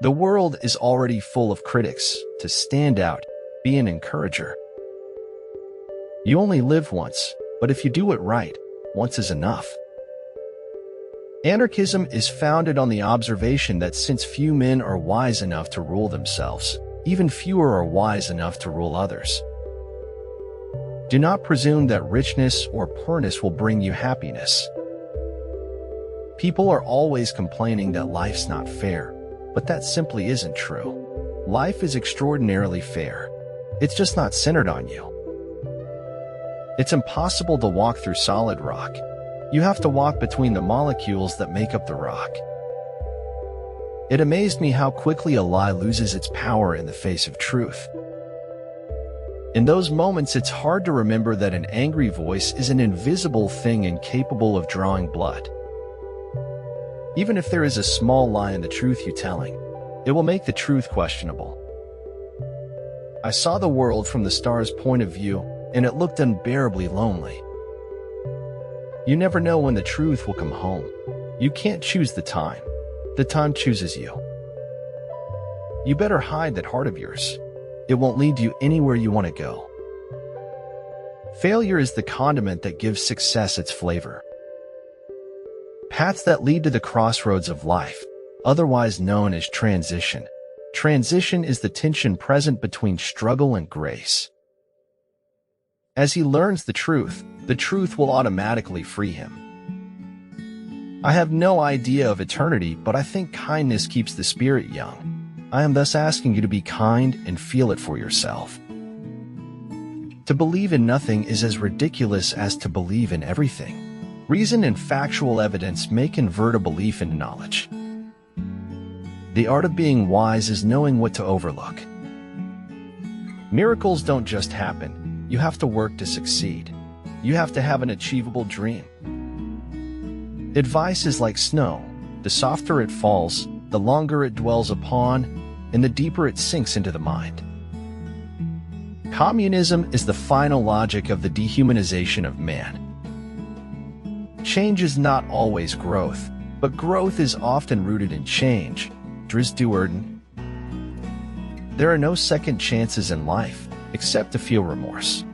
The world is already full of critics. To stand out, be an encourager. You only live once, but if you do it right, once is enough. Anarchism is founded on the observation that since few men are wise enough to rule themselves, even fewer are wise enough to rule others. Do not presume that richness or poorness will bring you happiness. People are always complaining that life's not fair, but that simply isn't true. Life is extraordinarily fair. It's just not centered on you. It's impossible to walk through solid rock. You have to walk between the molecules that make up the rock. It amazed me how quickly a lie loses its power in the face of truth. In those moments, it's hard to remember that an angry voice is an invisible thing incapable of drawing blood. Even if there is a small lie in the truth you're telling, it will make the truth questionable. I saw the world from the star's point of view, and it looked unbearably lonely. You never know when the truth will come home. You can't choose the time. The time chooses you. You better hide that heart of yours. It won't lead you anywhere you want to go. Failure is the condiment that gives success its flavor. Paths that lead to the crossroads of life, otherwise known as transition. Transition is the tension present between struggle and grace. As he learns the truth will automatically free him. I have no idea of eternity, but I think kindness keeps the spirit young. I am thus asking you to be kind and feel it for yourself. To believe in nothing is as ridiculous as to believe in everything. Reason and factual evidence may convert a belief into knowledge. The art of being wise is knowing what to overlook. Miracles don't just happen. You have to work to succeed. You have to have an achievable dream. Advice is like snow. The softer it falls, the longer it dwells upon, and the deeper it sinks into the mind. Communism is the final logic of the dehumanization of man. Change is not always growth, but growth is often rooted in change. Dries Duerden. There are no second chances in life, except to feel remorse.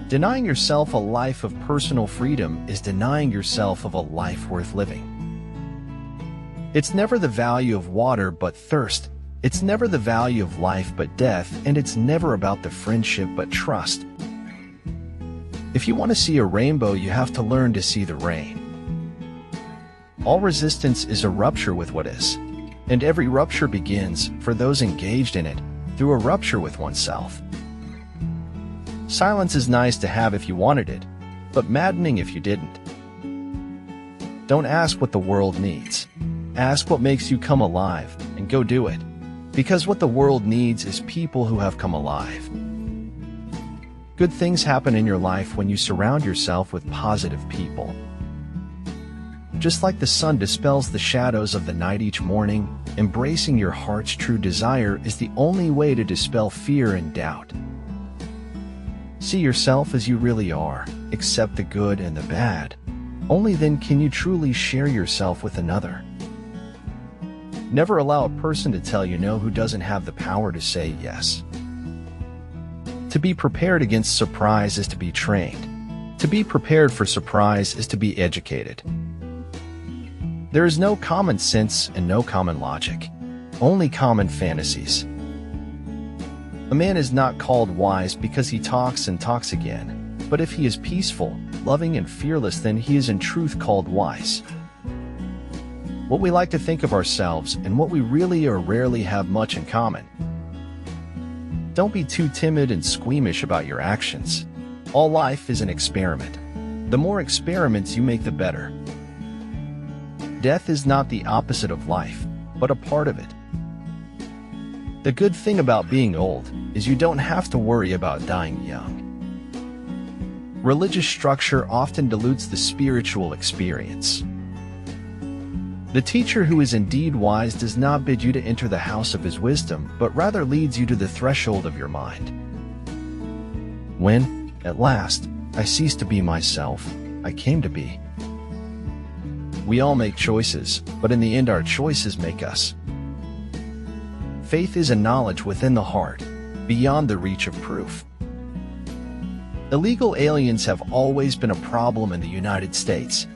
Denying yourself a life of personal freedom is denying yourself of a life worth living. It's never the value of water but thirst. It's never the value of life but death, and it's never about the friendship but trust. If you want to see a rainbow, you have to learn to see the rain. All resistance is a rupture with what is, and every rupture begins, for those engaged in it, through a rupture with oneself. Silence is nice to have if you wanted it, but maddening if you didn't. Don't ask what the world needs. Ask what makes you come alive, and go do it. Because what the world needs is people who have come alive. Good things happen in your life when you surround yourself with positive people. Just like the sun dispels the shadows of the night each morning, embracing your heart's true desire is the only way to dispel fear and doubt. See yourself as you really are, accept the good and the bad. Only then can you truly share yourself with another. Never allow a person to tell you no who doesn't have the power to say yes. To be prepared against surprise is to be trained. To be prepared for surprise is to be educated. There is no common sense and no common logic, only common fantasies. A man is not called wise because he talks and talks again, but if he is peaceful, loving, and fearless, then he is in truth called wise. What we like to think of ourselves and what we really or rarely have much in common. Don't be too timid and squeamish about your actions. All life is an experiment. The more experiments you make, the better. Death is not the opposite of life, but a part of it. The good thing about being old is you don't have to worry about dying young. Religious structure often dilutes the spiritual experience. The teacher who is indeed wise does not bid you to enter the house of his wisdom, but rather leads you to the threshold of your mind. When, at last, I ceased to be myself, I came to be. We all make choices, but in the end our choices make us. Faith is a knowledge within the heart, beyond the reach of proof. Illegal aliens have always been a problem in the United States.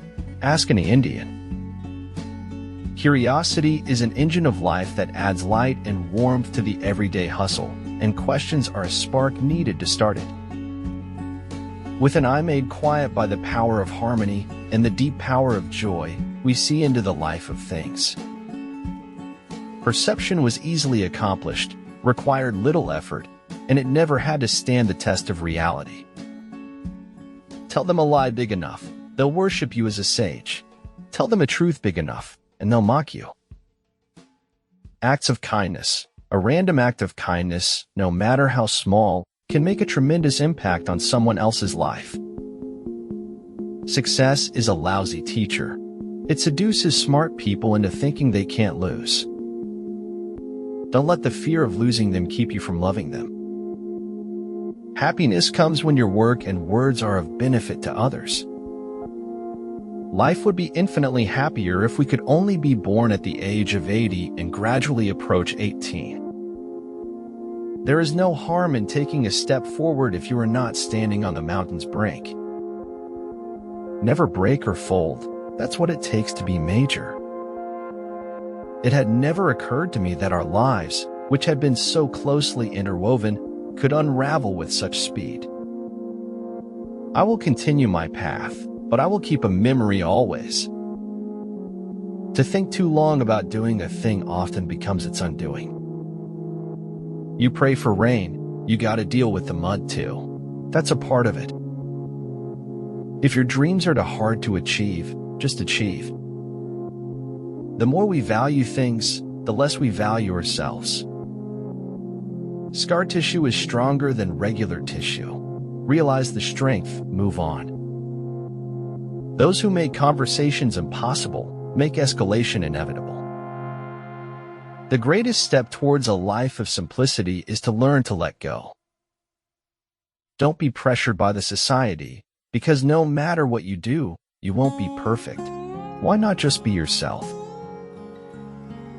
Ask any Indian. Curiosity is an engine of life that adds light and warmth to the everyday hustle, and questions are a spark needed to start it. With an eye made quiet by the power of harmony and the deep power of joy, we see into the life of things. Perception was easily accomplished, required little effort, and it never had to stand the test of reality. Tell them a lie big enough, they'll worship you as a sage. Tell them a truth big enough, and they'll mock you. Acts of kindness. A random act of kindness, no matter how small, can make a tremendous impact on someone else's life. Success is a lousy teacher. It seduces smart people into thinking they can't lose. Don't let the fear of losing them keep you from loving them. Happiness comes when your work and words are of benefit to others. Life would be infinitely happier if we could only be born at the age of 80 and gradually approach 18. There is no harm in taking a step forward if you are not standing on the mountain's brink. Never break or fold. That's what it takes to be major. It had never occurred to me that our lives, which had been so closely interwoven, could unravel with such speed. I will continue my path, but I will keep a memory always. To think too long about doing a thing often becomes its undoing. You pray for rain, you gotta deal with the mud too. That's a part of it. If your dreams are too hard to achieve, just achieve. The more we value things, the less we value ourselves. Scar tissue is stronger than regular tissue. Realize the strength, move on. Those who make conversations impossible make escalation inevitable. The greatest step towards a life of simplicity is to learn to let go. Don't be pressured by the society, because no matter what you do, you won't be perfect. Why not just be yourself?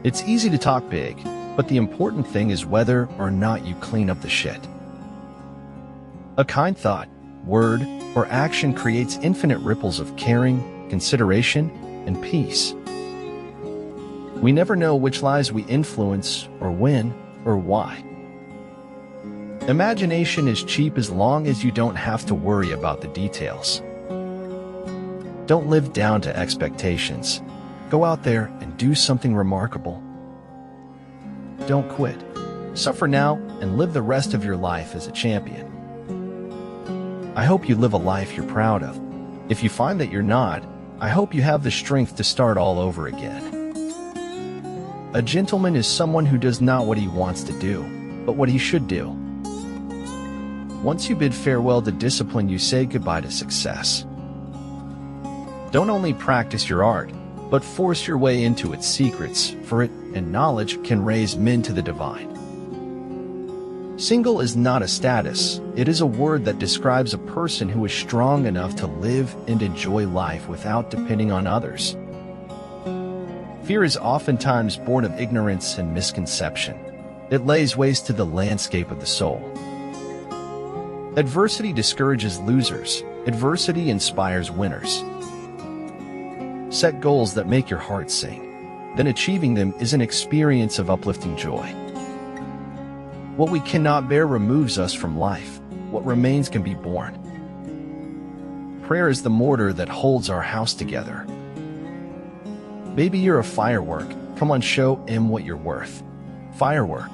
It's easy to talk big, but the important thing is whether or not you clean up the shit. A kind thought, word, or action creates infinite ripples of caring, consideration, and peace. We never know which lives we influence, or when, or why. Imagination is cheap as long as you don't have to worry about the details. Don't live down to expectations. Go out there and do something remarkable. Don't quit. Suffer now and live the rest of your life as a champion. I hope you live a life you're proud of. If you find that you're not, I hope you have the strength to start all over again. A gentleman is someone who does not what he wants to do, but what he should do. Once you bid farewell to discipline, you say goodbye to success. Don't only practice your art, but force your way into its secrets, for it and knowledge can raise men to the divine. Single is not a status, it is a word that describes a person who is strong enough to live and enjoy life without depending on others. Fear is oftentimes born of ignorance and misconception. It lays waste to the landscape of the soul. Adversity discourages losers. Adversity inspires winners. Set goals that make your heart sing. Then achieving them is an experience of uplifting joy. What we cannot bear removes us from life. What remains can be borne. Prayer is the mortar that holds our house together. Maybe you're a firework. Come on, show 'em what you're worth. Firework.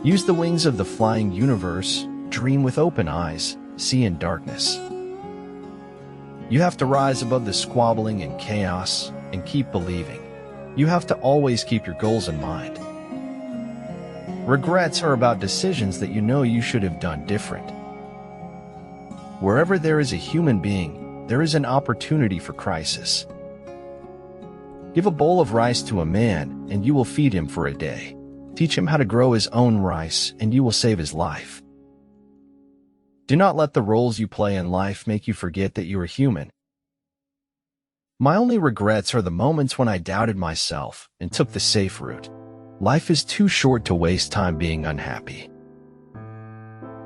Use the wings of the flying universe. Dream with open eyes. See in darkness. You have to rise above the squabbling and chaos and keep believing. You have to always keep your goals in mind. Regrets are about decisions that you know you should have done different. Wherever there is a human being, there is an opportunity for crisis. Give a bowl of rice to a man, and you will feed him for a day. Teach him how to grow his own rice, and you will save his life. Do not let the roles you play in life make you forget that you are human. My only regrets are the moments when I doubted myself and took the safe route. Life is too short to waste time being unhappy.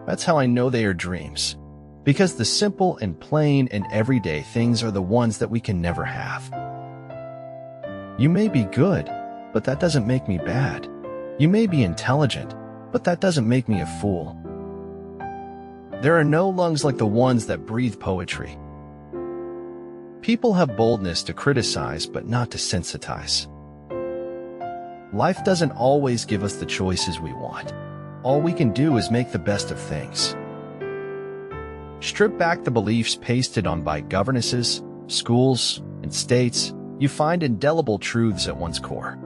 That's how I know they are dreams. Because the simple and plain and everyday things are the ones that we can never have. You may be good, but that doesn't make me bad. You may be intelligent, but that doesn't make me a fool. There are no lungs like the ones that breathe poetry. People have boldness to criticize, but not to sensitize. Life doesn't always give us the choices we want. All we can do is make the best of things. Strip back the beliefs pasted on by governances, schools, and states, you find indelible truths at one's core.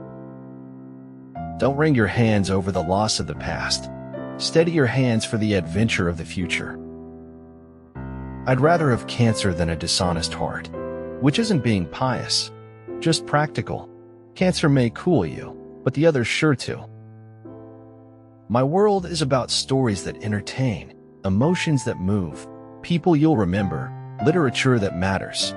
Don't wring your hands over the loss of the past. Steady your hands for the adventure of the future. I'd rather have cancer than a dishonest heart, which isn't being pious, just practical. Cancer may cool you, but the other's sure to. My world is about stories that entertain, emotions that move, people you'll remember, literature that matters.